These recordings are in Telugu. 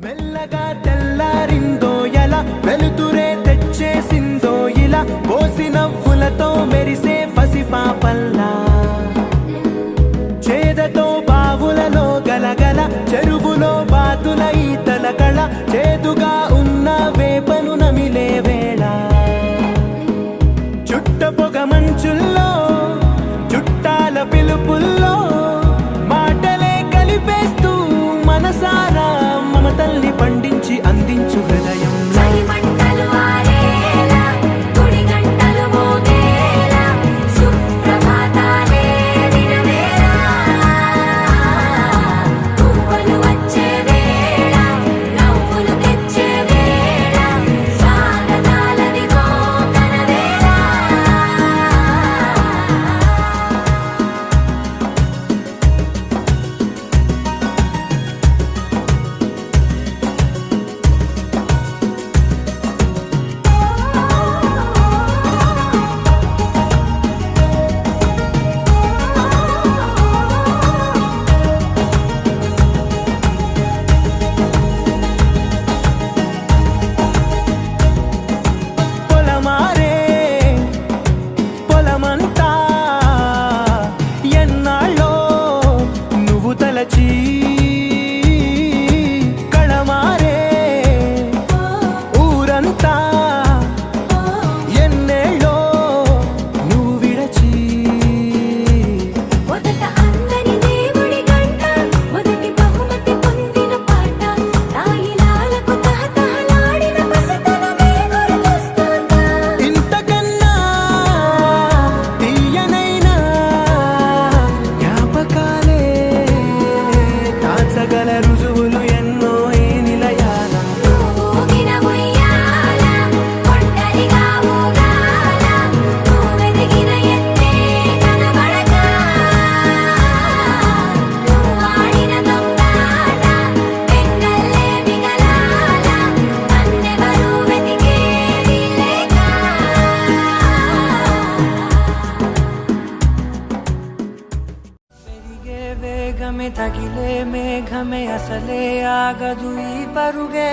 మెల్లగా తెల్లారిందో ఎలా వెలుతురే తెచ్చేసిందో ఇలా పోసి నవ్వులతో మెరిసే పసిపాపల్లా చేదతో బావులలో గలగల చెరువులో బాతుల ఈతల కళ చేదుగా ఉన్న వేపను నమిలే వేళ చుట్ట పొగ మంచుల్లో చుట్టాల పిలుపుల్లో మాటలే కలిపేస్తూ మనసారా మమతల్ని పండించి అందించు హృదయం కళమారే ఊరంతా ఎన్నేళ్ళో నువ్వు విడచి మొదట అందరి దేవుడి గంట మొదటి బహుమతి పొందిన పాట తాయిలాలకు తహతహలాడిన పసితనమే గుర్తొస్తుందా ఇంతకన్నా తీయనైనా జ్ఞాపకాలే దాచగల రుజువులు ఎన్నో ఈ నిలయాల ఊగిన ఉయ్యాల ఒంటరిగా ఊగాల నువ్వెదిగిన ఎత్తే కనబడక నువ్వాడిన దొంగాట పెంగల్లే మిగలాల నన్నెవరూ వెతికేది లేక పెరిగే వేగమే తగిలే మేఘమే అసలే ఆగదు ఈ పరుగే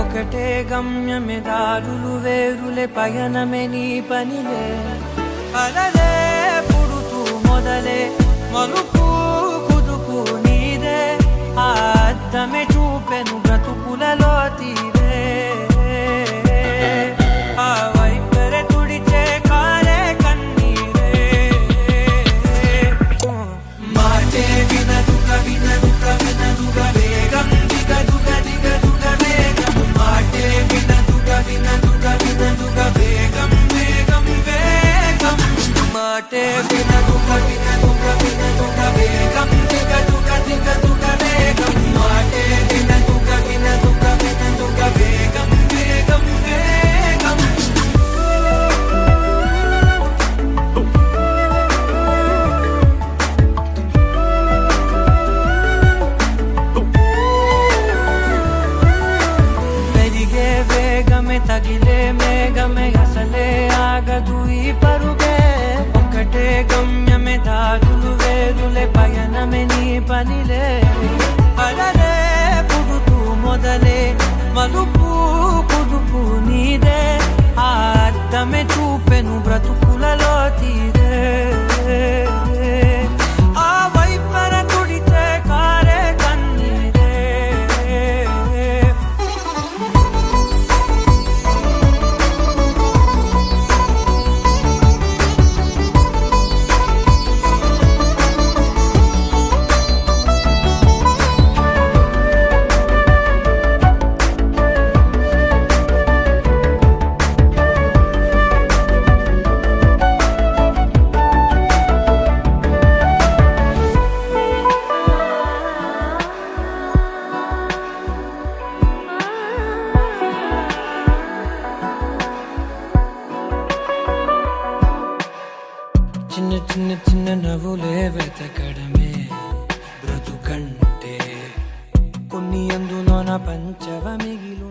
ఒకటే గమ్యమే దారులు వేరులే పయనమే నీ పనిలే అలలే పుడుతూ మొదలే మలుపు కుదుపు నీదే ఆ అద్దమే చూపెను బ్రతుకులలో తీరే ఆ వైపరే తుడిచే కారే కన్నీరే మాటే వినదుగ వినదుగ వినదుగ వేగం దిగదుగ దిగదుగ వేగం మాటే వినదుగ వినదుగ వినదుగ వేగం వేగం వేగం మాటే వినదుగ వినదుగ వినదుగ వేగం దిగదుగ దిగదుగ వేగం మాటే వినదుగ వినదుగ వినదుగ వేగం వేగం వేగం పెరిగే వేగమే తగిలే మేఘమే అసలే ఆగదు ఈ పరుగే ఒకటే గమ్యమే దారులు వేరులే పయనమే నీ పనిలే అలలే పుడుతూ మొదలే మలుపు కుదుపు నీదే ఆ అర్థమే చూపెను బ్రతుకులలో తీరే ఆ వైపర తుడిచే కారే కన్నీరే చిన్న చిన్న చిన్న నవ్వులే వెతకడమే బ్రతుకంటే కొన్ని అందులోన పంచవ మిగిలు